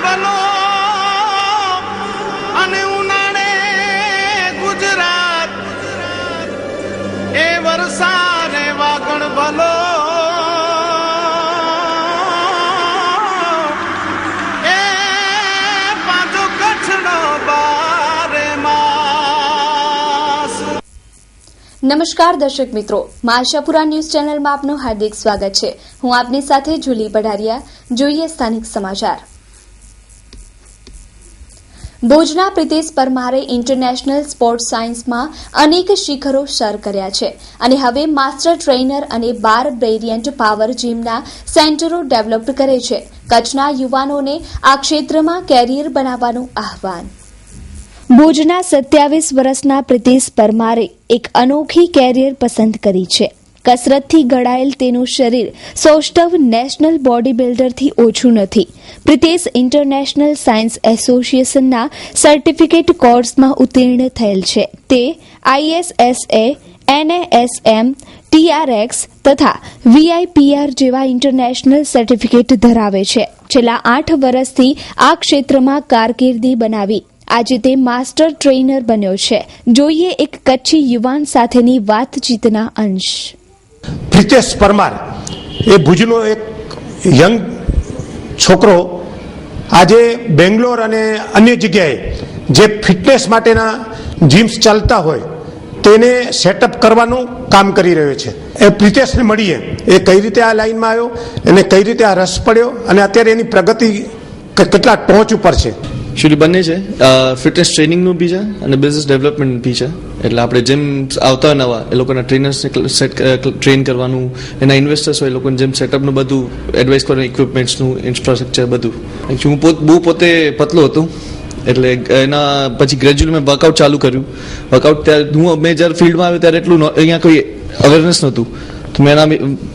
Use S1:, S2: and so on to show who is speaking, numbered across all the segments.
S1: ભલો અને ઉનાળે ગુજરાત એ વરસાદ વાગણ ભલો એ પાછો કચ્છનો બારે માસ.
S2: નમસ્કાર દર્શક મિત્રો, આશાપુરા ન્યૂઝ ચેનલમાં આપનું હાર્દિક સ્વાગત છે. હું આપની સાથે જુલી પઢારિયા. જોઈએ સ્થાનિક સમાચાર. ભુજના પ્રિતેશ પરમારે ઇન્ટરનેશનલ સ્પોર્ટ્સ સાયન્સમાં અનેક શિખરો સર કર્યા છે અને હવે માસ્ટર ટ્રેનર અને બાર બ્રિલિયન્ટ પાવર જીમના સેન્ટરો ડેવલપ કરે છે. કચ્છના યુવાનોને આ ક્ષેત્રમાં કેરિયર બનાવવાનું આહવાન. ભુજના 27 વર્ષના પ્રિતેશ પરમારે એક અનોખી કેરિયર પસંદ કરી છે. કસરતથી ઘડાયેલ તેનું શરીર સૌષ્ઠવ નેશનલ બોડી બિલ્ડરથી ઓછું નથી. પ્રિતેશ ઇન્ટરનેશનલ સાયન્સ એસોસિએશનના સર્ટિફિકેટ કોર્સમાં ઉત્તીર્ણ થયેલ છે. તે ISSA, NASM, TRX તથા VIPR જેવા ઇન્ટરનેશનલ સર્ટિફિકેટ ધરાવે છે. છેલ્લા 8 વર્ષથી આ ક્ષેત્રમાં કારકિર્દી બનાવી આજે તે માસ્ટર ટ્રેનર બન્યો છે. જોઈએ એક કચ્છી યુવાન સાથેની વાતચીતના અંશ.
S3: પ્રિતેશ પરમાર એ ભુજનો એક યંગ છોકરો આજે બેંગ્લોર અને અન્ય જગ્યાએ જે ફિટનેસ માટેના જીમ્સ ચાલતા હોય તેને સેટઅપ કરવાનું કામ કરી રહ્યો છે. એ પ્રિતેશને મળીએ એ કઈ રીતે આ લાઈનમાં આવ્યો અને કઈ રીતે આ રસ પડ્યો અને અત્યારે એની પ્રગતિ કેટલા ટોચ ઉપર છે.
S4: એકચ્યુઅલી બંને છે, ફિટનેસ ટ્રેનિંગનું બી છે અને બિઝનેસ ડેવલપમેન્ટ બી છે. એટલે આપણે જેમ આવતા હોય નવા એ લોકોના ટ્રેનર્સને ટ્રેન કરવાનું, એના ઇન્વેસ્ટર્સ હોય એ લોકોને જેમ સેટઅપનું બધું એડવાઇસ કરવાનું, ઇક્વિપમેન્ટ્સનું ઇન્ફ્રાસ્ટ્રક્ચર બધું. એકચ્યુઅલી હું પોતે પતલો હતો એટલે એના પછી ગ્રેજ્યુઅલી મેં વર્કઆઉટ ચાલુ કર્યું. વર્કઆઉટ ત્યારે મેં જ્યારે ફિલ્ડમાં આવ્યો ત્યારે એટલું અહીંયા કોઈ અવેરનેસ નહોતું, તો મેં એના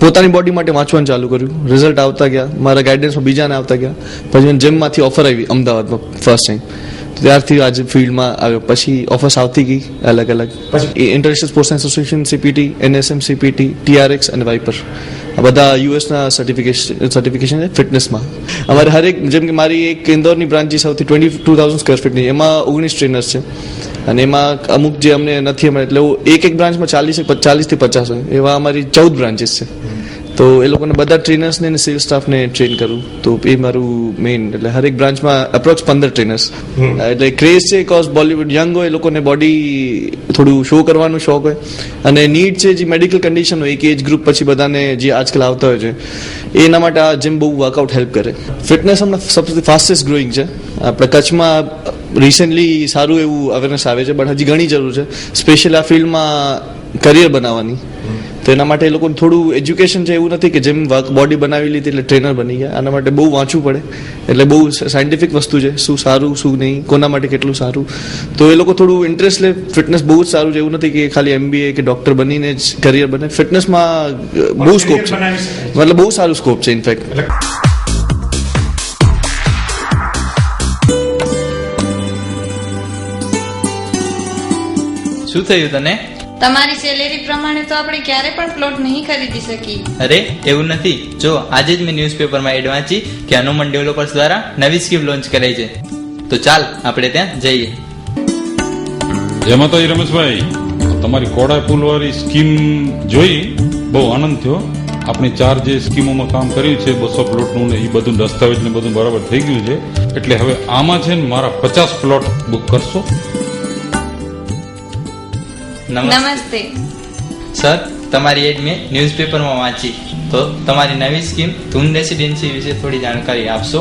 S4: પોતાની બોડી માટે વાંચવાનું ચાલુ કર્યું. રિઝલ્ટ આવતા ગયા, મારા ગાઈડન્સમાં બીજાને આવતા ગયા. પછી મને જીમમાંથી ઓફર આવી અમદાવાદમાં ફર્સ્ટ ટાઈમ, તો ત્યારથી આજે ફિલ્ડમાં આવ્યો. પછી ઓફર્સ આવતી ગઈ અલગ અલગ. પછી international sports association, CPT, NSM, CPT, TRX અને વાઇપર, આ બધા યુએસના સર્ટિફિકેશન છે ફિટનેસમાં. અમારે હરેક, જેમ કે મારી એક ઇન્દોરની બ્રાન્ચ છે સૌથી 22,000 સ્ક્વેર ફીટની, એમાં 19 ટ્રેનર્સ છે અને એમાં અમુક જે અમને નથી મળે એટલે એક બ્રાન્ચમાં 40 થી 50 હોય એવા અમારી 14 બ્રાન્ચીસ છે. તો એ લોકોને બધા ટ્રેનર્સને અને સેલ્સ સ્ટાફને ટ્રેન કરું, તો એ મારું મેઇન. એટલે હરેક બ્રાન્ચમાં એપ્રોક્સ 15 ટ્રેનર્સ. એટલે ક્રેઝ છે કોઝ બોલિવૂડ યંગ હોય, એ લોકોને બોડી થોડું શો કરવાનો શોખ હોય અને નીડ છે જે મેડિકલ કન્ડિશન હોય એક એજ ગ્રુપ પછી બધાને જે આજકાલ આવતા હોય છે એના માટે આ જીમ બહુ વર્કઆઉટ હેલ્પ કરે. ફિટનેસ હમણાં સૌથી ફાસ્ટેસ્ટ ગ્રોઈંગ છે. આપણે કચ્છમાં રિસેન્ટલી સારું એવું અવેરનેસ આવે છે, બટ હજી ઘણી જરૂર છે સ્પેશિયલ આ ફિલ્ડમાં કરિયર બનાવવાની. તો એના માટે એ લોકોને થોડું એજ્યુકેશન છે, એવું નથી કે જેમ બોડી બનાવી લીધી એટલે ટ્રેનર બની ગયા. આના માટે બહુ વાંચવું પડે, એટલે બહુ સાયન્ટિફિક વસ્તુ છે, શું સારું શું નહીં, કોના માટે કેટલું સારું. તો એ લોકો થોડું ઇન્ટરેસ્ટ લે. ફિટનેસ બહુ જ સારું છે, એવું નથી કે ખાલી MBA કે ડોક્ટર બનીને જ કરિયર બને. ફિટનેસમાં બહુ સ્કોપ છે, મતલબ બહુ સારું સ્કોપ છે ઇનફેક્ટ.
S5: શું થયું તને?
S6: તમારી સેલેરી પ્રમાણે તો આપણે ક્યારે પણ પ્લોટ નહીં ખરીદી શકીએ.
S5: અરે એવું નથી, જો આજે જ મેં ન્યૂઝપેપરમાં એડ વાંચી કે હનુમાન ડેવલપર્સ દ્વારા નવી સ્કીમ લોન્ચ કરાઈ છે. તો ચાલ આપણે ત્યાં જઈએ.
S7: જય માતાજી રમેશભાઈ, તમારી કોડા પુલ વાળી સ્કીમ જોઈ બહુ આનંદ થયો. આપણી 4 જે સ્કીમોમાં કામ કર્યું છે 200 પ્લોટનું ને એ બધું દસ્તાવેજ ને બધું બરાબર થઈ ગયું છે. એટલે હવે આમાં છે ને મારા 50 પ્લોટ બુક કરશો.
S6: નમસ્તે
S5: સર, તમારી એડ મેં ન્યૂઝપેપરમાં વાંચી, તો તમારી નવી સ્કીમ ધૂન રેસિડેન્સી વિશે થોડી જાણકારી આપશો?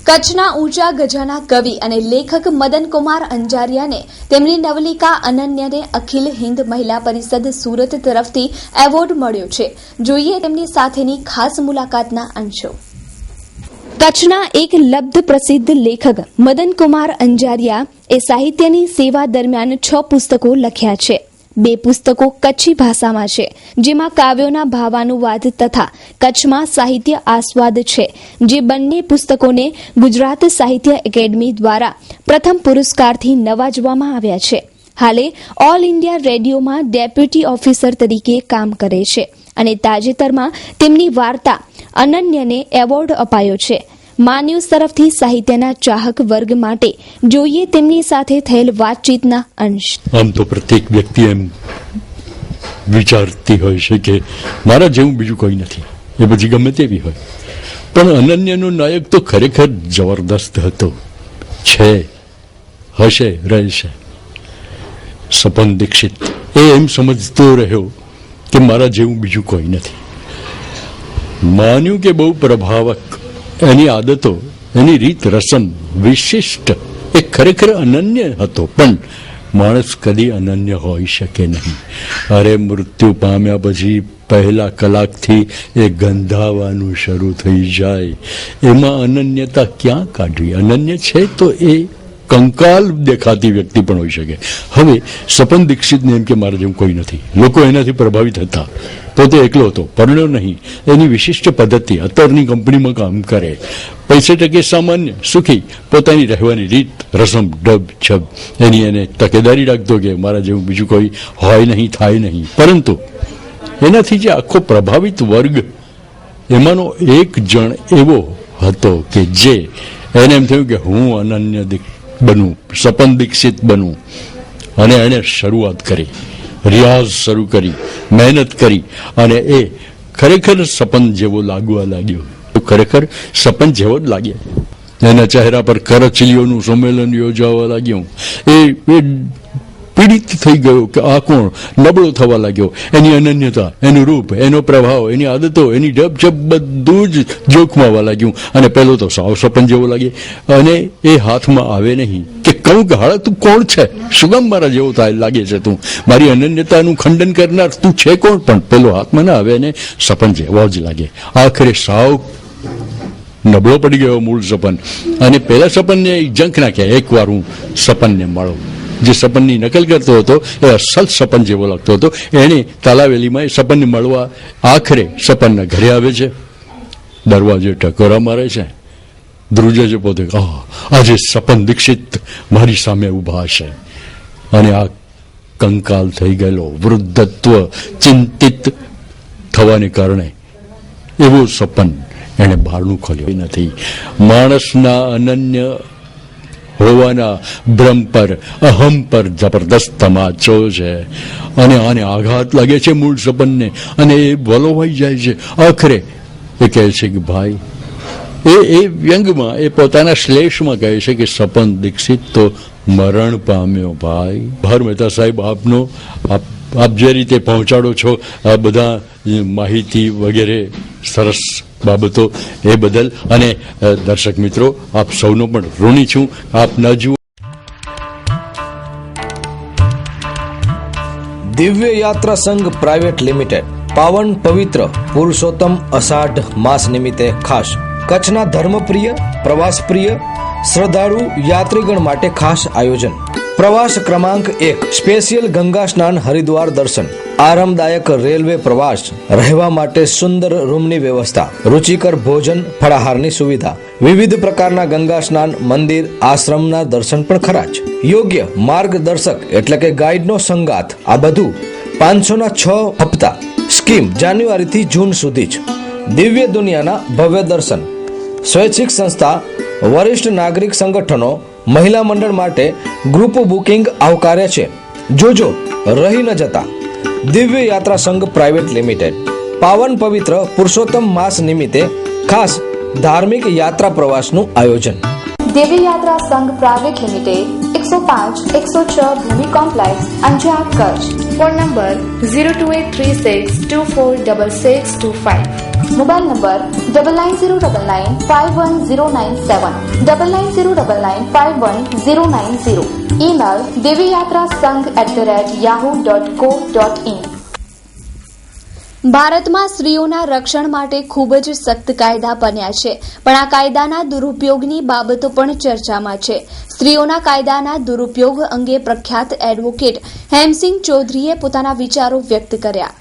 S2: કચ્છના ઊંચા ગજાના કવિ અને લેખક મદન કુમાર અંજારિયાને તેમની નવલિકા અનન્યને અખિલ હિન્દ મહિલા પરિષદ સુરત તરફથી એવોર્ડ મળ્યો છે. જોઈએ તેમની સાથેની ખાસ મુલાકાતના અંશો. કચ્છના એક લબ્ધ પ્રસિદ્ધ લેખક મદન કુમાર અંજારિયા એ સાહિત્યની સેવા દરમિયાન 6 પુસ્તકો લખ્યા છે. 2 પુસ્તકો કચ્છી ભાષામાં છે, જેમાં કાવ્યોના ભાવાનુવાદ તથા કચ્છમાં સાહિત્ય આસ્વાદ છે. જે બંને પુસ્તકોને ગુજરાત સાહિત્ય એકેડમી દ્વારા પ્રથમ પુરસ્કારથી નવાજવામાં આવ્યા છે. હાલે ઓલ ઇન્ડિયા રેડિયોમાં ડેપ્યુટી ઓફિસર તરીકે કામ કરે છે અને તાજેતરમાં તેમની વાર્તા અનન્યને એવોર્ડ અપાયો છે. મા ન્યૂઝ તરફથી સાહિત્યના ચાહક વર્ગ માટે જોઈએ તેમની સાથે થયેલ વાતચીતના અંશ.
S8: આમ તો પ્રત્યેક વ્યક્તિ એમ વિચારતી હોય છે કે મારા જેવું બીજું કોઈ નથી, એ પછી ગમે તેવી હોય. પણ અનન્યનો નાયક તો ખરેખર જબરદસ્ત હતો, છે, હશે, રહેશે. સપન દીક્ષિત એ એમ સમજતો રહ્યો કે મારા જેવું બીજું કોઈ નથી. માન્યું કે બહુ પ્રભાવક, એની આદતો, એની રીત રસમ વિશિષ્ટ, એ ખરેખર અનન્ય હતો. પણ માણસ કદી અનન્ય હોઈ શકે નહીં. અરે મૃત્યુ પામ્યા પછી પહેલા કલાકથી એ ગંધાવાનું શરૂ થઈ જાય. એમાં અનન્યતા ક્યાં કાઢવી? અનન્ય છે તો એ કંકાલ દેખાતી વ્યક્તિ પણ હોઈ શકે. હવે સપન દીક્ષિતને એમ કે મારા જેવું કોઈ નથી. લોકો એનાથી પ્રભાવિત હતા. પોતે એકલો હતો, પરણ્યો નહીં. એની વિશિષ્ટ પદ્ધતિ, અત્યારની કંપનીમાં કામ કરે, પૈસે ટકે સામાન્ય, સુખી, પોતાની રહેવાની રીત, રસમ, ડબ છબ, એની એને તકેદારી રાખતો કે મારા જેવું બીજું કોઈ હોય નહીં, થાય નહીં. પરંતુ એનાથી જે આખો પ્રભાવિત વર્ગ, એમાંનો એક જણ એવો હતો કે જે એને એમ થયું કે હું અનન્ય બનું, સપન દીક્ષિત બનું. અને એણે શરૂઆત કરી, રિયાઝ શરૂ કરી, મહેનત કરી, અને એ ખરેખર સપન જેવો લાગવા લાગ્યો. ખરેખર સપન જેવો જ લાગે. એના ચહેરા પર કરચલીઓનું સંમેલન યોજાવા લાગ્યું. એ પીડિત થઈ ગયો કે આ કોણ, નબળો થવા લાગ્યો. એની અનન્યતા, એનું રૂપ, એનો પ્રભાવ, એની આદતો, એની ડબજબ બધું જ જોખમાવા લાગ્યું. અને પહેલો તો સાવ સપન જેવો લાગે. અને એ હાથમાં આવે નહીં કે કહું કે હાળા તું કોણ છે, શું કામ મારા જેવો થાય લાગે છે તું, મારી અનન્યતાનું ખંડન કરનાર તું છે કોણ? પણ પેલો હાથમાં ના આવે ને સપન જેવો જ લાગે. આખરે સાવ નબળો પડી ગયો મૂળ સપન. અને પેલા સપનને જંખ નાખ્યા. એકવાર હું સપનને મળું. જે સપનની નકલ કરતો હતો એ અસલ સપન જેવો લાગતો હતો. એણે તાલાવેલીમાં એ સપનને મળવા આખરે સપનના ઘરે આવે છે. દરવાજે ટકોરા મારે છે, ધ્રુજે છે પોતે, આજે સપન દીક્ષિત મારી સામે ઊભા છે. અને આ કંકાલ થઈ ગયેલો વૃદ્ધત્વ ચિંતિત થવાને કારણે એવું સપન એણે બહારનું ખોલ્યું નથી. માણસના અનન્ય હોવાના ભ્રમ પર, અહમ પર જબરદસ્ત તમાચો છે. અને આને આઘાત લાગે છે મૂળ સપનને, અને એ વલોવાઈ જાય છે. આખરે એ કહે છે કે ભાઈ, એ વ્યંગમાં, એ પોતાના શ્લેષમાં કહે છે કે સપન દીક્ષિત તો મરણ પામ્યો ભાઈ. ભાર મહેતા સાહેબ, આપનો આપ જે રીતે પહોંચાડો છો આ બધા માહિતી વગેરે સરસ બાબતો, એ બદલ અને દર્શક મિત્રો આપ સૌનો પણ ઋણી છું. આપ ન જુઓ.
S9: દિવ્ય યાત્રા સંઘ પ્રાઇવેટ લિમિટેડ પાવન પવિત્ર પુરુષોત્તમ અષાઢ માસ નિમિત્તે ખાસ કચ્છના ધર્મપ્રિય, પ્રવાસ પ્રિય, શ્રદ્ધાળુ યાત્રીગણ માટે ખાસ આયોજન. પ્રવાસ ક્રમાંક 1, સ્પેશિયલ ગંગા સ્નાન, હરિદ્વાર દર્શન, આરામદાયક રેલવે પ્રવાસ, રહેવા માટે સુંદર રૂમની વ્યવસ્થા, રુચિકર ભોજન, ફળાહારની સુવિધા, વિવિધ પ્રકારના ગંગા સ્નાન, મંદિર, આશ્રમના દર્શન પણ ખરા જ. યોગ્ય માર્ગદર્શક એટલે કે ગાઈડનો સંગાથ. આ બધું 500ના 6 હપ્તા. સ્કીમ જાન્યુઆરીથી જૂન સુધી જ. દિવ્ય દુનિયાના ભવ્ય દર્શન. સ્વૈચ્છિક સંસ્થા, વરિષ્ઠ નાગરિક સંગઠનો, મહિલા મંડળ માટે ગ્રુપ બુકિંગ આવકાર્ય છે. જોજો, રહી ન જતા. દિવ્ય યાત્રા સંઘ પ્રાઇવેટ લિમિટેડ પાવન પવિત્ર પુરુષોત્તમ માસ નિમિત્તે ખાસ ધાર્મિક યાત્રા પ્રવાસનું આયોજન.
S2: Divya Yatra Sangh private limited 105-106 Bhumi complex, Anjar, Kutch. Phone number 02836246625. Mobile number 9909951097, 9909951090. Email divyayatrasangh@yahoo.co.in. ભારતમાં સ્ત્રીઓના રક્ષણ માટે ખૂબ જ સખ્ત કાયદા બન્યા છે, પણ આ કાયદાના દુરુપયોગની બાબતો પણ ચર્ચામાં છે. સ્ત્રીઓના કાયદાના દુરુપયોગ અંગે પ્રખ્યાત એડવોકેટ હેમસિંહ ચૌધરીએ પોતાના વિચારો વ્યક્ત કર્યા.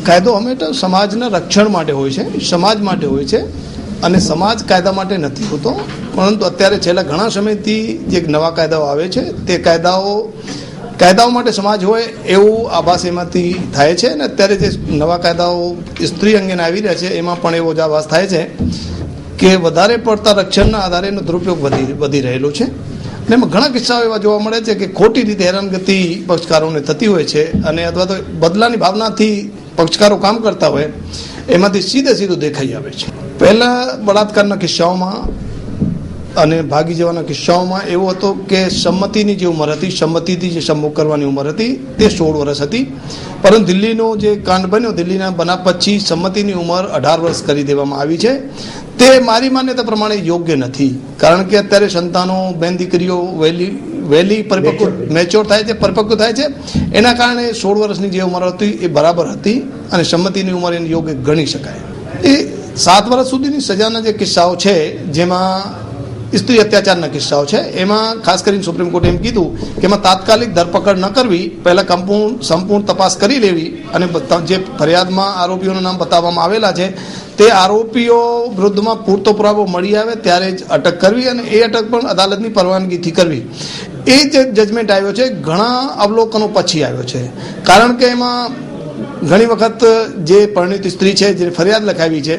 S1: કાયદો હંમેશા સમાજના રક્ષણ માટે હોય છે, સમાજ માટે હોય છે, અને સમાજ કાયદા માટે નથી હોતો. પરંતુ અત્યારે છેલ્લા ઘણા સમયથી જે નવા કાયદાઓ આવે છે તે કાયદાઓ કાયદાઓ માટે સમાજ હોય એવું આભાસ એમાંથી થાય છે. અને અત્યારે જે નવા કાયદાઓ સ્ત્રી અંગેના આવી રહ્યા છે એમાં પણ એવો જ આભાસ થાય છે કે વધારે પડતા રક્ષણના આધારે એનો દુરુપયોગ વધી રહેલો છે. અને એમાં ઘણા કિસ્સાઓ એવા જોવા મળે છે કે ખોટી રીતે હેરાનગતિ પક્ષકારોને થતી હોય છે, અને અથવા તો બદલાની ભાવનાથી પક્ષકારો કામ કરતા હોય એમાંથી સીધું દેખાઈ આવે છે. પહેલા બળાત્કારના કિસ્સાઓમાં અને ભાગી જવાના કિસ્સાઓમાં એવું હતું કે સંમતિની જે ઉંમર હતી, સંમતિથી જે સંભોગ કરવાની ઉંમર હતી તે 16 વર્ષ હતી. પરંતુ દિલ્હીનો જે કાંડ બન્યો, દિલ્હીના બનાવ પછી સંમતિની ઉંમર 18 વર્ષ કરી દેવામાં આવી છે. તે મારી માન્યતા પ્રમાણે યોગ્ય નથી, કારણ કે અત્યારે સંતાનો, બેન દીકરીઓ વહેલી મેચ્યોર થાય છે, પરિપક્વ થાય છે. એના કારણે 16 વર્ષની જે ઉંમર હતી એ બરાબર હતી અને સંમતિની ઉંમર એને યોગ્ય ગણી શકાય. એ 7 વર્ષ સુધીની સજાના જે કિસ્સાઓ છે, જેમાં સ્ત્રી અત્યાચારના કિસ્સાઓ છે, એમાં ખાસ કરીને સુપ્રીમ કોર્ટે એમ કીધું કે એમાં તાત્કાલિક ધરપકડ ન કરવી, પહેલા સંપૂર્ણ તપાસ કરી લેવી અને જે ફરિયાદમાં આરોપીઓના નામ બતાવવામાં આવેલા છે તે આરોપીઓ વિરુદ્ધમાં પૂરતો પુરાવો મળી આવે ત્યારે જ અટક કરવી, અને એ અટક પણ અદાલતની પરવાનગીથી કરવી. એ જે જજમેન્ટ આવ્યો છે ઘણા અવલોકનો પછી આવ્યો છે, કારણ કે એમાં ઘણી વખત જે પરિણીત સ્ત્રી છે, જે ફરિયાદ લખાવી છે,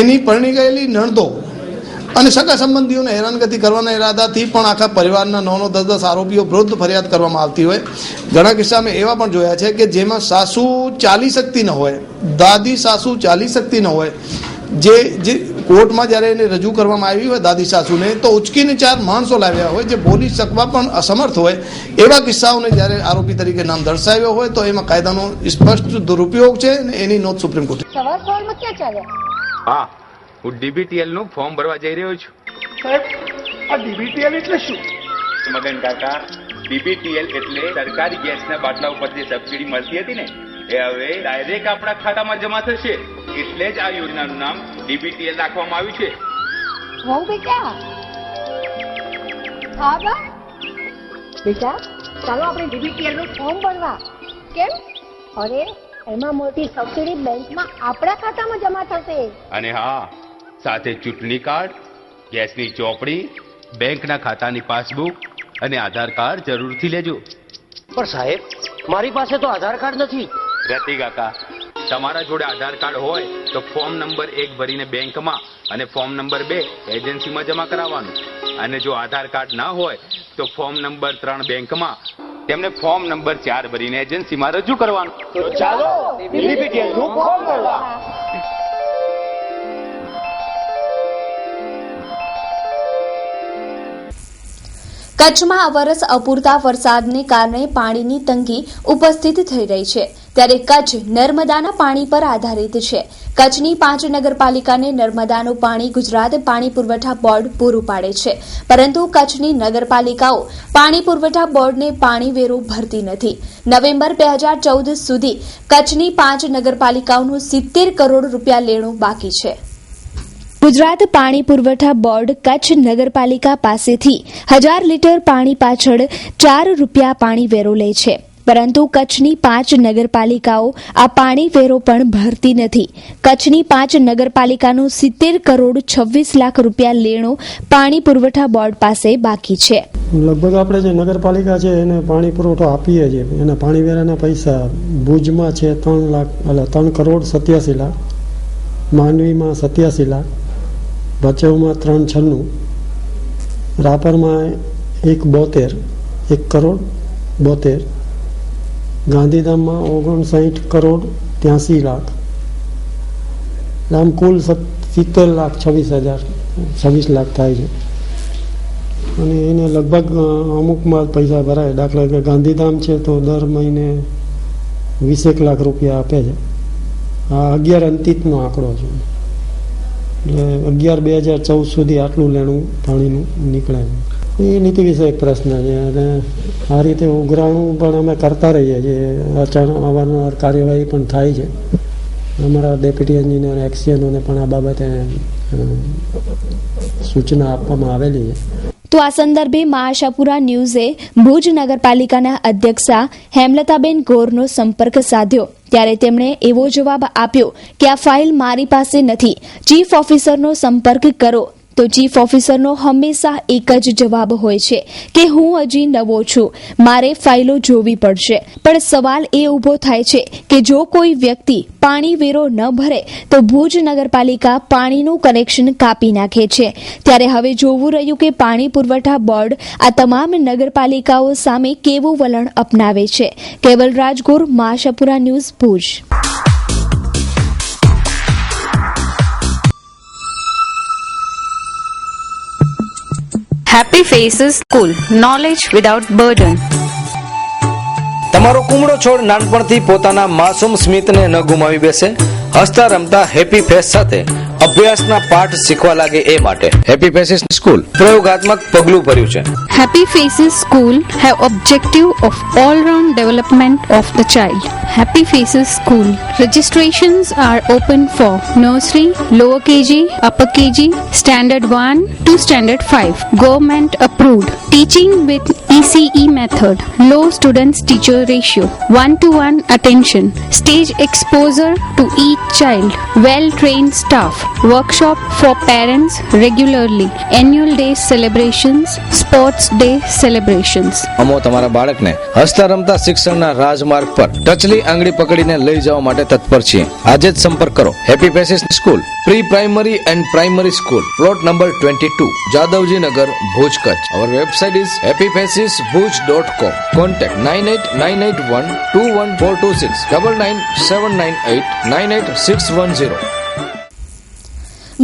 S1: એની પરણી ગયેલી નણદો અને સગા સંબંધીઓને હેરાનગતિ કરવાના ઈરાદાથી પણ આખા પરિવારના 9-10 આરોપીઓ વિરુદ્ધ ફરિયાદ કરવામાં આવતી હોય. ઘણા કિસ્સામાં એવા પણ જોયા છે કે જેમાં સાસુ ચાલી શકતી ન હોય, દાદી સાસુ ચાલી શકતી ન હોય, જે કોર્ટમાં જ્યારે એને રજૂ કરવામાં આવી હોય દાદી સાસુને, તો ઉચકીને 4 માણસો લાવ્યા હોય જે બોલી શકવા પણ અસમર્થ હોય. એવા કિસ્સાઓને જ્યારે આરોપી તરીકે નામ દર્શાવ્યો હોય તો એમાં કાયદાનો સ્પષ્ટ દુરુપયોગ છે અને એની નોંધ સુપ્રીમ કોર્ટે.
S10: હા, હું ડીબીટીએલ નું ફોર્મ ભરવા જઈ રહ્યો છું.
S3: સાહેબ, આ ડીબીટીએલ એટલે શું?
S10: મગન કાકા, ડીબીટીએલ એટલે સરકારી ગેસના બાટલા ઉપર જે સબસિડી મળતી હતી ને, એ હવે ડાયરેક્ટ આપણા ખાતામાં જમા થશે. એટલે જ આ યોજનાનું નામ ડીબીટીએલ રાખવામાં આવ્યું છે.
S11: બેટા, ચાલો આપણે ડીબીટીએલ નું ફોર્મ ભરવા. કેમ? અરે એમાં મોટી સબસિડી બેંકમાં આપણા ખાતામાં જમા થશે.
S10: અને હા, સાથે ચૂંટણી કાર્ડ, ગેસની ચોપડી, બેંકના ખાતાની પાસબુક અને આધાર કાર્ડ જરૂરથી લેજો.
S12: પણ સાહેબ, મારી પાસે તો આધાર કાર્ડ નથી.
S10: રતિ કાકા, તમારા જોડે આધાર કાર્ડ હોય તો ફોર્મ નંબર 1 ભરીને બેંકમાં અને ફોર્મ નંબર 2 એજન્સીમાં જમા કરાવવાનું. અને જો આધાર કાર્ડ ના હોય તો ફોર્મ નંબર 3 બેંકમાં, તેમને ફોર્મ નંબર 4 ભરીને એજન્સીમાં રજૂ કરવાનું.
S12: તો ચાલો ડીબીટીએલ નું ફોર્મ ભરવા.
S2: કચ્છમાં આ વર્ષ અપૂરતા વરસાદને કારણે પાણીની તંગી ઉપસ્થિત થઈ રહી છે, ત્યારે કચ્છ નર્મદાના પાણી પર આધારિત છે. કચ્છની 5 નગરપાલિકાને નર્મદાનું પાણી ગુજરાત પાણી પુરવઠા બોર્ડ પૂરું પાડે છે, પરંતુ કચ્છની નગરપાલિકાઓ પાણી પુરવઠા બોર્ડને પાણી વેરો ભરતી નથી. નવેમ્બર 2014 સુધી કચ્છની 5 નગરપાલિકાઓનું 70 કરોડ રૂપિયા લેણું બાકી છે. ગુજરાત પાણી પુરવઠા બોર્ડ કચ્છ નગરપાલિકા પાસેથી 1000 લીટર પાણી પાછળ 4 રૂપિયા પાણી વેરો લે છે, પરંતુ કચ્છની 5 નગરપાલિકાઓ આ પાણી વેરો પણ ભરતી નથી. કચ્છની 5 નગરપાલિકાનું 70 કરોડ 26 લાખ રૂપિયા લેણું પાણી પુરવઠા બોર્ડ પાસે બાકી છે.
S13: લગભગ આપણે જે નગરપાલિકા છે એને પાણી પુરવઠો આપીએ છીએ, એના પાણી વેરાના પૈસા ભુજમાં છે 3 કરોડ 87 લાખ, માંડવીમાં 87 લાખ, ભચાઉમાં 396, રાપરમાં 1 કરોડ 72, ગાંધીધામમાં 59 કરોડ 83 લાખ, આમ કુલ 70 લાખ 26 લાખ થાય છે. અને એને લગભગ અમુકમાં પૈસા ભરાય. દાખલા કે ગાંધીધામ છે તો દર મહિને 20 લાખ રૂપિયા આપે છે. આ 11 અંતિતનો આંકડો છે, એટલે 11-2014 સુધી આટલું લેણું પાણીનું નીકળે છે. એ નીતિ વિષયક પ્રશ્ન છે અને આ રીતે ઉઘરાણું પણ અમે કરતા રહીએ છીએ. અવારનવાર કાર્યવાહી પણ થાય છે. અમારા ડેપ્યુટી એન્જિનિયર એક્સિયનોને પણ આ બાબતે સૂચના આપવામાં આવેલી છે.
S2: તો આ સંદર્ભે મહાઆશાપુરા ન્યૂઝે ભુજ નગરપાલિકાના અધ્યક્ષા હેમલતાબેન ગોરનો સંપર્ક સાધ્યો, ત્યારે તેમણે એવો જવાબ આપ્યો કે આ ફાઇલ મારી પાસે નથી, ચીફ ઓફિસરનો સંપર્ક કરો. તો ચીફ ઓફિસરનો હંમેશા એક જ જવાબ હોય છે કે હું હજી નવો છું, મારે ફાઇલો જોવી પડશે. પણ સવાલ એ ઊભો થાય છે કે જો કોઈ વ્યક્તિ પાણી વેરો ન ભરે તો ભુજ નગરપાલિકા પાણીનું કનેક્શન કાપી નાખે છે. ત્યારે હવે જોવું રહ્યું કે પાણી પુરવઠા બોર્ડ આ તમામ નગરપાલિકાઓ સામે કેવું વલણ અપનાવે છે. Keval Rajgor, Mashapura news, Bhuj.
S14: Happy Faces School, knowledge without burden.
S9: તમારો કુમળો છોડ નાનપણથી પોતાના માસૂમ સ્મિતને ન ગુમાવી બેસે, હસતા રમતા હેપી ફેસ સાથે અભ્યાસના પાઠ શીખવા લાગે એ માટે હેપી ફેસીસ સ્કૂલ પ્રયોગાત્મક પગલું ભર્યું છે.
S15: Happy Faces School have objective of all-round development of the child. Happy Faces School registrations are open for nursery, lower KG, upper KG, standard 1 to standard 5. Government approved. Teaching with ECE method. Low students teacher ratio. 1-to-1 attention. Stage exposure to each child. Well trained staff. Workshop for parents regularly. Annual day celebrations. Sports day celebrations.
S9: અમો તમારા બાળકને હસતા રમતા શિક્ષણના રાજમાર્ગ પર ટચલી આંગળી પકડીને લઈ જવા માટે તત્પર છીએ. આજે જ સંપર્ક કરો. Happy faces school pre primary and primary school, plot number 22, Jadavji Nagar, Bhuj, Kutch. Our website is happyfacesbhuj.com. Contact 9898121426 9979898610.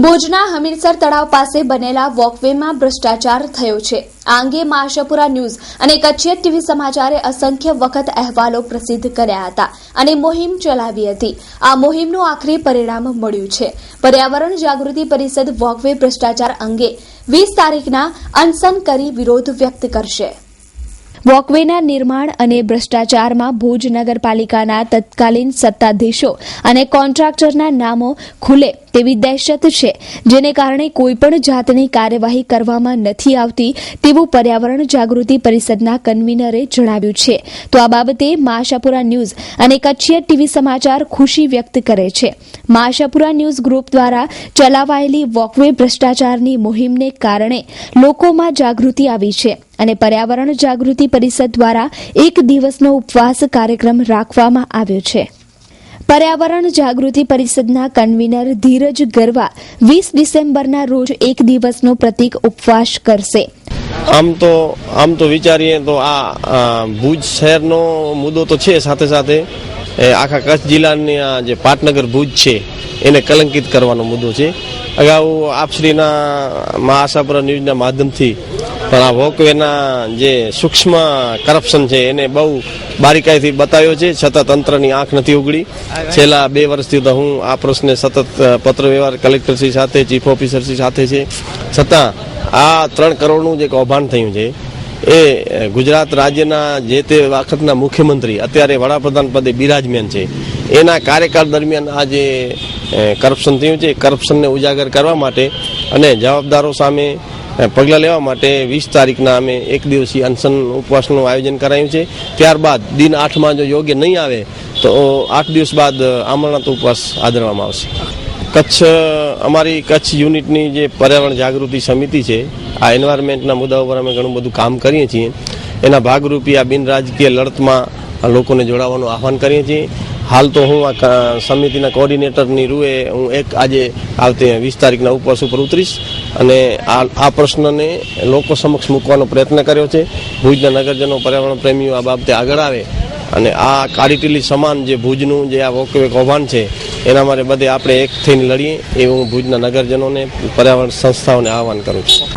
S2: ભુજના હમીરસર તળાવ પાસે બનેલા વોકવેમાં ભ્રષ્ટાચાર થયો છે. આ અંગે માશાપુરા ન્યૂઝ અને કચ્છિયત ટીવી સમાચારે અસંખ્ય વખત અહેવાલો પ્રસિદ્ધ કર્યા હતા અને મુહિમ ચલાવી હતી. આ મુહિમનું આખરી પરિણામ મળ્યું છે. પર્યાવરણ જાગૃતિ પરિષદ વોકવે ભ્રષ્ટાચાર અંગે 20 તારીખના અનશન કરી વિરોધ વ્યક્ત કરશે. વોકવેના નિર્માણ અને ભ્રષ્ટાચારમાં ભુજ નગરપાલિકાના તત્કાલીન સત્તાધીશો અને કોન્ટ્રાક્ટરના નામો ખુલે તેવી દહેશત છે, જેને કારણે કોઈપણ જાતની કાર્યવાહી કરવામાં નથી આવતી તેવું પર્યાવરણ જાગૃતિ પરિષદના કન્વીનરે જણાવ્યું છે. તો આ બાબતે માશાપુરા ન્યૂઝ અને કચ્છિયત ટીવી સમાચાર ખુશી વ્યક્ત કરે છે. માશાપુરા ન્યૂઝ ગ્રુપ દ્વારા ચલાવાયેલી વોકવે ભ્રષ્ટાચારની મુહિમને કારણે લોકોમાં જાગૃતિ આવી છે અને પર્યાવરણ જાગૃતિ પરિષદ દ્વારા એક દિવસનો ઉપવાસ કાર્યક્રમ રાખવામાં આવ્યો છે. પર્યાવરણ જાગૃતિ પરિષદના કન્વીનર ધીરજ ગરવા 20 ડિસેમ્બરના રોજ એક દિવસનો પ્રતિક ઉપવાસ કરશે.
S16: આમ તો વિચારીએ તો આ ભુજ શહેરનો મુદ્દો તો છે, સાથે સાથે આખા કચ્છ જિલ્લાની જે પાટનગર ભુજ છે એને કલંકિત કરવાનો મુદ્દો છે. અગાઉ આપશ્રીના આશાપુરા ન્યૂઝના માધ્યમથી પણ આ વોકવેના જે સૂક્ષ્મ કરપ્શન છે એને બહુ બારીકાઈથી બતાવ્યો છે, છતાં તંત્રની આંખ નથી ઉગડી. છેલ્લા 2 વર્ષથી તો હું આ પ્રશ્ને સતત પત્ર વ્યવહાર કલેક્ટરશ્રી સાથે, ચીફ ઓફિસરશ્રી સાથે છે, છતાં આ 3 કરોડનું જે કૌભાંડ થયું છે એ ગુજરાત રાજ્યના જે તે વખતના મુખ્યમંત્રી, અત્યારે વડાપ્રધાન પદે બિરાજમાન છે, એના કાર્યકાળ દરમિયાન આ જે કરપ્શન થયું છે, કરપ્શનને ઉજાગર કરવા માટે અને જવાબદારો સામે પગલાં લેવા માટે 20 તારીખના અમે એક દિવસીય અનશન ઉપવાસનું આયોજન કરાયું છે. ત્યારબાદ દિન 8માં જો યોગ્ય નહીં આવે તો 8 દિવસ બાદ આમરણાંત ઉપવાસ આદરવામાં આવશે. અમારી કચ્છ યુનિટની જે પર્યાવરણ જાગૃતિ સમિતિ છે, આ એન્વાયરમેન્ટના મુદ્દા ઉપર અમે ઘણું બધું કામ કરીએ છીએ. એના ભાગરૂપે આ બિન રાજકીય લડતમાં લોકોને જોડાવાનું આહવાન કરીએ છીએ. હાલ તો હું આ સમિતિના કોર્ડિનેટરની રૂએ હું આજે આવતી 20 તારીખના ઉપવાસ ઉપર ઉતરીશ અને આ પ્રશ્નને લોકો સમક્ષ મૂકવાનો પ્રયત્ન કર્યો છે. ભુજના નગરજનો, પર્યાવરણ પ્રેમીઓ આ બાબતે આગળ આવે અને આ કાળીટીલી સમાન જે ભુજનું જે આ વોકવે કૌભાંડ છે એના માટે બધે આપણે એક થઈને લડીએ એવું હું ભુજના નગરજનોને, પર્યાવરણ સંસ્થાઓને આહવાન કરું છું.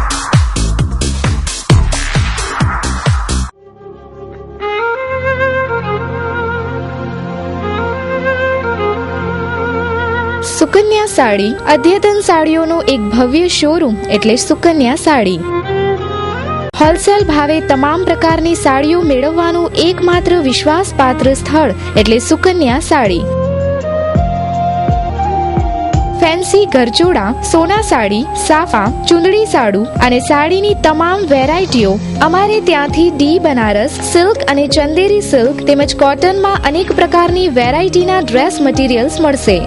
S17: સુકન્યા સાડી અદ્યતન સાડીઓનો એક ભવ્ય શોરૂમ એટલે સુકન્યા સાડી. હોલસેલ ભાવે તમામ પ્રકારની સાડીઓ મેળવવાનું એકમાત્ર વિશ્વાસપાત્ર સ્થળ એટલે સુકન્યા સાડી. ફેન્સી ગરચોડા, સોના સાડી, સાફા, ચુંદડી સાડુ અને સાડીની તમામ વેરાયટીઓ અમારે ત્યાંથી ડી બનારસ સિલ્ક અને ચંદેરી સિલ્ક તેમજ કોટનમાં અનેક પ્રકારની વેરાયટીના ડ્રેસ મટીરિયલ્સ મળશે.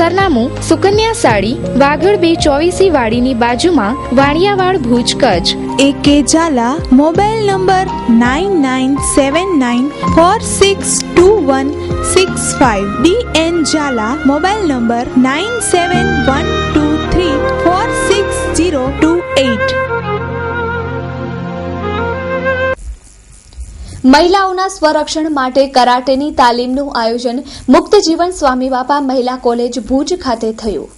S17: સરનામું સુકન્યા સાડી, વાગડ 224 વાડીની બાજુમાં, Vaniyawad, Bhuj, Kutch.
S18: AK Jhala, mobile number 9979462165. DN Jhala, mobile number 9712346028.
S2: મહિલાઓના સ્વરક્ષણ માટે કરાટેની તાલીમનું આયોજન મુક્ત જીવન સ્વામી બાપા મહિલા કોલેજ ભુજ ખાતે થયું.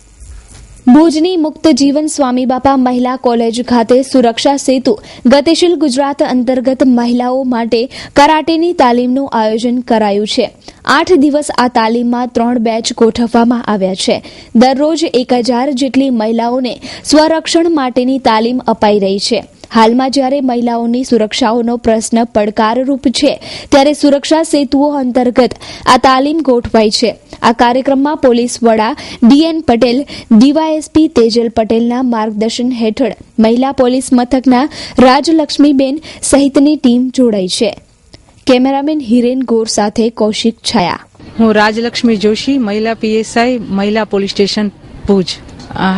S2: ભુજની મુક્ત જીવન સ્વામી બાપા મહિલા કોલેજ ખાતે સુરક્ષા સેતુ ગતિશીલ ગુજરાત અંતર્ગત મહિલાઓ માટે કરાટેની તાલીમનું આયોજન કરાયું છે. 8 દિવસ આ તાલીમમાં 3 બેચ ગોઠવવામાં આવ્યા છે. દરરોજ 1000 જેટલી મહિલાઓને સ્વરક્ષણ માટેની તાલીમ અપાઈ રહી છે. હાલમાં જ્યારે મહિલાઓની સુરક્ષાનો પ્રશ્ન પડકારરૂપ છે, ત્યારે સુરક્ષા સેતુઓ અંતર્ગત આ તાલીમ ગોઠવાઈ છે. આ કાર્યક્રમમાં પોલીસ વડા DN પટેલ, ડીવાયએસપી તેજલ પટેલના માર્ગદર્શન હેઠળ મહિલા પોલીસ મથકના રાજલક્ષ્મીબેન સહિતની ટીમ જોડાઈ છે. કેમેરામેન હિરેન ગોર સાથે કૌશિક છાયા.
S19: હું રાજલક્ષ્મી જોશી, મહિલા PSI, મહિલા પોલીસ સ્ટેશન ભુજ.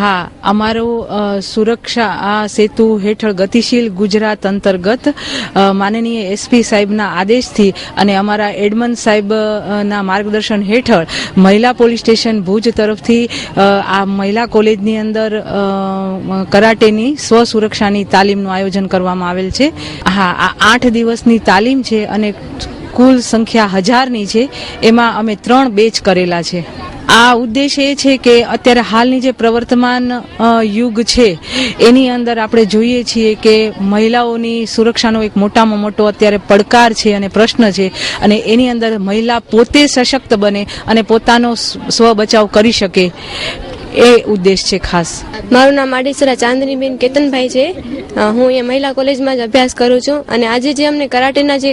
S19: હા, અમારો સુરક્ષા સેતુ હેઠળ ગતિશીલ ગુજરાત અંતર્ગત માનનીય SP સાહેબના આદેશથી અને અમારા એડમન સાહેબના માર્ગદર્શન હેઠળ મહિલા પોલીસ સ્ટેશન ભુજ તરફથી આ મહિલા કોલેજની અંદર કરાટેની સ્વ સુરક્ષાની તાલીમનું આયોજન કરવામાં આવેલ છે. હા, આ 8 દિવસની તાલીમ છે અને કુલ સંખ્યા 1000ની છે. એમાં અમે 3 બેચ કરેલા છે. આ ઉદ્દેશ એ છે કે અત્યારે હાલની જે પ્રવર્તમાન યુગ છે એની અંદર આપણે જોઈએ છીએ કે મહિલાઓની સુરક્ષાનો એક મોટામાં મોટો અત્યારે પડકાર છે અને પ્રશ્ન છે, અને એની અંદર મહિલા પોતે સશક્ત બને અને પોતાનો સ્વ બચાવ કરી શકે, એ ઉદ્દેશ છે ખાસ.
S20: મારું નામ આડીસરા ચાંદનીબેન કેતનભાઈ છે. હું અહીંયા મહિલા કોલેજમાં જ અભ્યાસ કરું છું, અને આજે જે અમને કરાટેના જે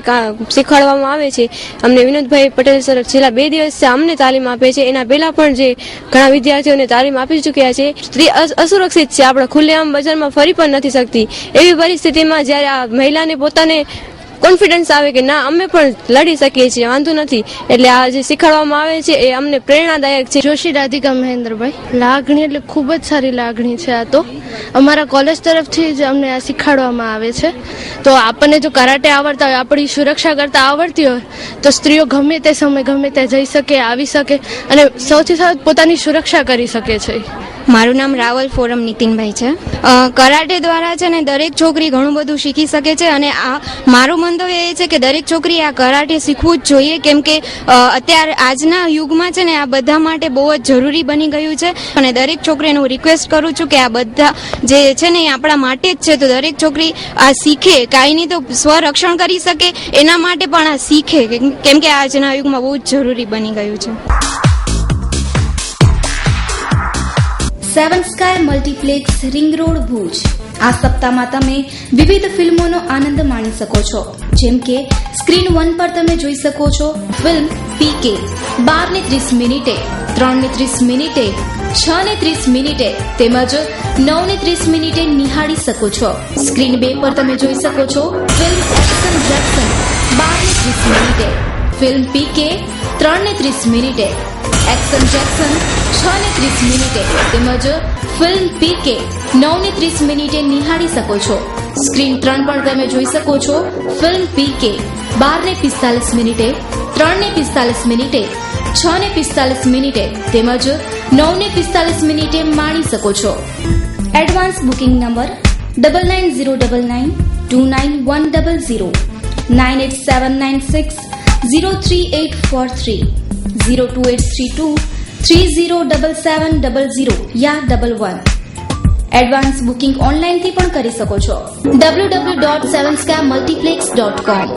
S20: શીખવાડવામાં આવે છે, અમને વિનોદભાઈ પટેલ સર છેલ્લા 2 દિવસ અમને તાલીમ આપે છે. એના પહેલા પણ જે ઘણા વિદ્યાર્થીઓને તાલીમ આપી ચૂક્યા છે. સ્ત્રી અસુરક્ષિત છે, આપણે ખુલ્લેઆમ બજારમાં ફરી પણ નથી શકતી. એવી પરિસ્થિતિમાં જ્યારે આ મહિલાને પોતાને કોન્ફિડન્સ આવે કે ના, અમે પણ લડી શકીએ છીએ, વાંધો નથી, એટલે આ જે શીખવાડવામાં આવે છે એ અમને પ્રેરણાદાયક છે.
S21: જોશી રાધિકા મહેન્દ્રભાઈ. લાગણી એટલે ખૂબ જ સારી લાગણી છે. આ તો અમારા કોલેજ તરફથી જ અમને આ શીખવાડવામાં આવે છે. તો આપણને જો કરાટે આવડતા હોય, આપણી સુરક્ષા કરતા આવડતી હોય, તો સ્ત્રીઓ ગમે તે સમય ગમે ત્યાં જઈ શકે, આવી શકે અને સૌથી સારું પોતાની સુરક્ષા કરી શકે છે.
S22: મારું નામ રાવલ ફોરમ નીતિનભાઈ છે. કરાટે દ્વારા છે ને દરેક છોકરી ઘણું બધું શીખી શકે છે, અને આ મારું મંતવ્ય એ છે કે દરેક છોકરી આ કરાટે શીખવું જ જોઈએ, કેમ કે અત્યારે આજના યુગમાં છે ને આ બધા માટે બહુ જ જરૂરી બની ગયું છે. અને દરેક છોકરીને હું રિક્વેસ્ટ કરું છું કે આ બધા જે છે ને એ આપણા માટે જ છે, તો દરેક છોકરી આ શીખે, કાંઈ નહીં તો સ્વરક્ષણ કરી શકે એના માટે પણ આ શીખે, કેમ કે આજના યુગમાં બહુ જ જરૂરી બની ગયું છે.
S2: 7 sky multiplex ring road Bhuj. આ સપ્તાહમાં તમે વિવિધ ફિલ્મોનો આનંદ માણી શકો છો, જેમ કે સ્ક્રીન 1 પર તમે જોઈ શકો છો ફિલ્મ PK 12:30 મિનિટે, 3:30 મિનિટે, 6:30 મિનિટે તેમજ 9:30 મિનિટે નિહાળી શકો છો. સ્ક્રીન 2 પર તમે જોઈ શકો છો ફિલ્મ એક્શન જેક્સન 12:30 મિનિટે, ફિલ્મ PK 3:30 મિનિટે, એક્શન જેક્સન 6:30 મિનિટે તેમજ ફિલ્મ PK 9:30 મિનિટે નિહાળી શકો છો. સ્ક્રીન 3 પર તમે જોઈ શકો છો ફિલ્મ PK 12:45 મિનિટે, 3:45 મિનિટે, 6:45 મિનિટે તેમજ 9:45 મિનિટે માણી શકો છો. એડવાન્સ બુકિંગ નંબર 9909929100 9879603843 02832 307700 या 11. એડવાન્સ બુકિંગ ઓનલાઈનથી પણ કરી શકો છો. www.7skymultiplex.com.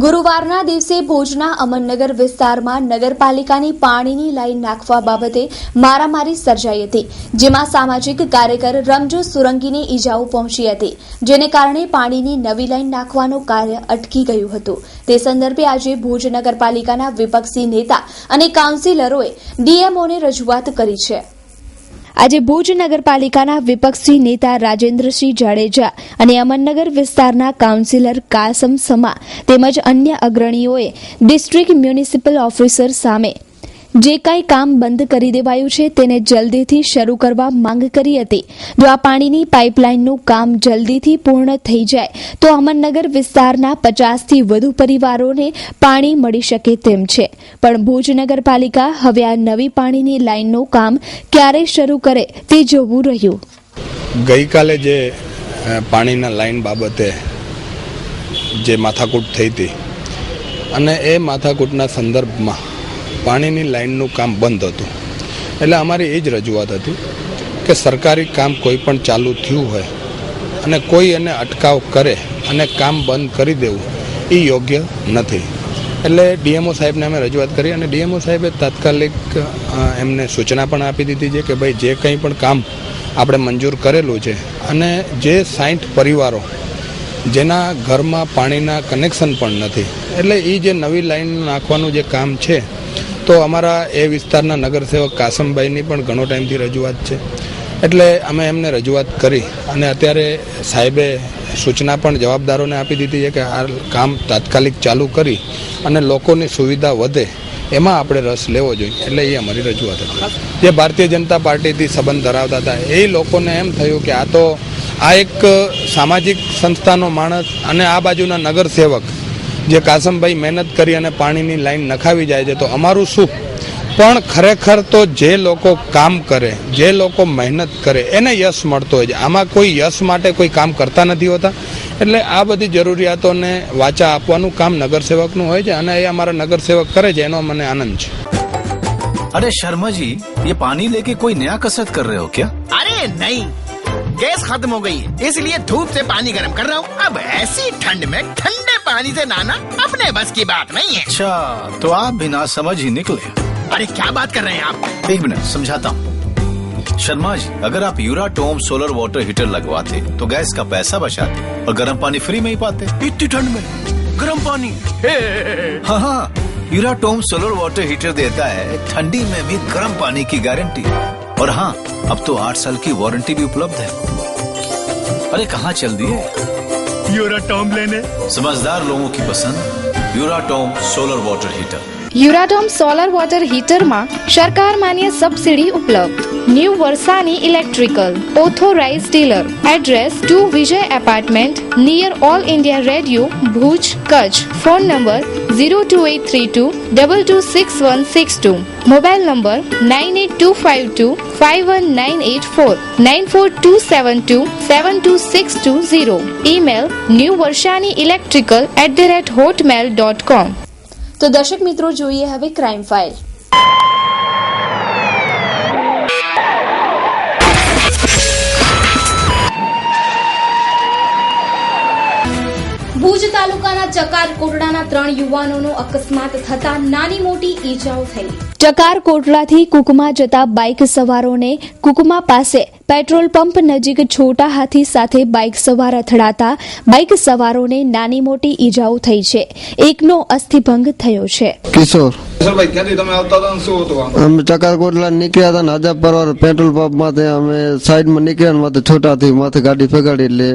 S2: ગુરુવારના દિવસે ભુજના અમનનગર વિસ્તારમાં નગરપાલિકાની પાણીની લાઈન નાખવા બાબતે મારામારી સર્જાઈ હતી, જેમાં સામાજિક કાર્યકર રમજો સુરંગીને ઈજાઓ પહોંચી હતી, જેને કારણે પાણીની નવી લાઈન નાખવાનું કાર્ય અટકી ગયું હતું. તે સંદર્ભે આજે ભુજ નગરપાલિકાના વિપક્ષી નેતા અને કાઉન્સિલરોએ ડીએમઓને રજૂઆત કરી છે. આજે ભુજ નગરપાલિકાના વિપક્ષી નેતા રાજેન્દ્રસિંહ જાડેજા અને અમનનગર વિસ્તારના કાઉન્સિલર કાસમ સમા તેમજ અન્ય અગ્રણીઓએ ડિસ્ટ્રિક્ટ મ્યુનિસિપલ ઓફિસર સામે જે કાંઈ કામ બંધ કરી દેવાયું છે તેને જલ્દીથી શરૂ કરવા માંગ કરી હતી. જો આ પાણીની પાઇપલાઇનનું કામ જલ્દીથી પૂર્ણ થઈ જાય તો અમરનગર વિસ્તારના 50થી વધુ પરિવારોને પાણી મળી શકે તેમ છે. પણ ભુજ નગરપાલિકા હવે આ નવી પાણીની લાઇનનું કામ ક્યારે શરૂ કરે તે જોવું રહ્યું.
S4: ગઈકાલે જે પાણીના લાઈન બાબતે જે માથાકૂટ થઈ હતી અને એ માથાકૂટના સંદર્ભમાં પાણીની લાઈનનું કામ બંધ હતું. એટલે અમારી એ જ રજૂઆત હતી કે સરકારી કામ કોઈ પણ ચાલુ થયું હોય અને કોઈ એને અટકાવ કરે અને કામ બંધ કરી દેવું એ યોગ્ય નથી. એટલે ડીએમઓ સાહેબને અમે રજૂઆત કરી અને ડીએમઓ સાહેબે તાત્કાલિક એમને સૂચના પણ આપી દીધી છે કે ભાઈ જે કંઈ પણ કામ આપણે મંજૂર કરેલું છે અને જે 60 પરિવારો જેના ઘરમાં પાણીના કનેક્શન પણ નથી, એટલે એ જે નવી લાઈન નાખવાનું જે કામ છે તો અમારા એ વિસ્તારના નગરસેવક કાસમભાઈની પણ ઘણો ટાઈમથી રજૂઆત છે. એટલે અમે એમને રજૂઆત કરી અને અત્યારે સાહેબે સૂચના પણ જવાબદારોને આપી દીધી છે કે આ કામ તાત્કાલિક ચાલુ કરી અને લોકોની સુવિધા વધે એમાં આપણે રસ લેવો જોઈએ. એટલે એ અમારી રજૂઆત હતી. જે ભારતીય જનતા પાર્ટીથી સંબંધ ધરાવતા હતા એ લોકોને એમ થયું કે આ એક સામાજિક સંસ્થાનો માણસ અને આ બાજુના નગરસેવક જે કાસમભાઈ મહેનત કરી અને પાણીની લાઈન નખાવી જાય છે તો અમારું શું. પણ ખરેખર તો જે લોકો કામ કરે, જે લોકો મહેનત કરે એને યશ મળતો હોય છે. આમાં કોઈ યશ માટે કોઈ કામ કરતા નથી હોતા. એટલે આ બધી જરૂરિયાતોને વાચા આપવાનું કામ નગરસેવકનું હોય છે અને એ અમારા નગરસેવક કરે છે, એનો મને આનંદ છે.
S7: अरे शर्मा जी, ये पानी लेके कोई नया कसरत कर रहे हो क्या?
S23: अरे नहीं, गैस खत्म हो गई है इसलिए धूप से पानी गर्म कर रहा हूँ. अब ऐसी ठंड में ठंडे पानी से नहाना अपने बस की बात नहीं है.
S7: अच्छा, तो आप बिना समझ ही निकले.
S23: अरे क्या बात कर रहे हैं आप?
S7: एक मिनट समझाता हूँ. शर्मा जी, अगर आप यूराटोम सोलर वाटर हीटर लगवाते तो गैस का पैसा बचाते और गर्म पानी फ्री में ही पाते.
S23: इतनी ठंड में गर्म पानी?
S7: हाँ हाँ, यूराटोम सोलर वाटर हीटर देता है ठंडी में भी गर्म पानी की गारंटी. और हाँ, अब तो 8 साल की वारंटी भी उपलब्ध है. अरे कहाँ चल दिए
S23: यूराटोम लेने?
S7: समझदार लोगों की पसंद Uratom solar water heater.
S17: Uratom solar water હીટરમાં સરકાર માન્ય સબસિડી ઉપલબ્ધ. New Varsani electrical authorise dealer. Address 2 Vijay apartment near All India Radio Bhuj Kutch. Phone number 02832226162. Mobile number 9825251984 9427272620. Email newvarshanielectrical@hotmail.com.
S2: તો દર્શક મિત્રો, જોઈએ હવે ક્રાઇમ ફાઇલ. ભુજ તાલુકાના ચકાર કોટડાના 3 યુવાનોનો અકસ્માત થતા નાની મોટી ઈજાઓ થઈ. ચકાર કોટડાથી કુકમા જતા બાઇક સવારોને કુકમા પાસે પેટ્રોલ પંપ નજીક છોટા હાથી સાથે બાઇક સવાર અથડાતા બાઇક સવારોને નાની મોટી ઈજાઓ થઈ છે. એકનો અસ્થિભંગ થયો છે.
S1: કિશોર અમે ચકારકોટલા નીકળ્યા હતા ને હજાર પરવાર પેટ્રોલ પંપ માંથી અમે સાઈડમાં નીકળ્યા માથે છોટાથી માથે ગાડી ફેગાડી એટલે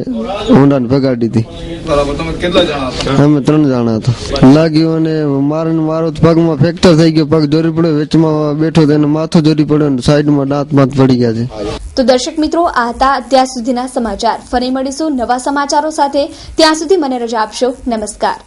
S1: હોન્ડાને ફેગાડી હતી. અમે 3 જણા હતા. લાગ્યું અને મારો પગમાં ફ્રેક્ચર થઈ ગયો, પગ જોરી પડ્યો, વેચમાં બેઠો તેને માથું જોરી પડ્યો, સાઈડમાં દાંત પડી ગયા છે.
S2: તો દર્શક મિત્રો, આ હતા અત્યાર સુધીના સમાચાર. ફરી મળીશું નવા સમાચારો સાથે. ત્યાં સુધી મને રજા આપશો. નમસ્કાર.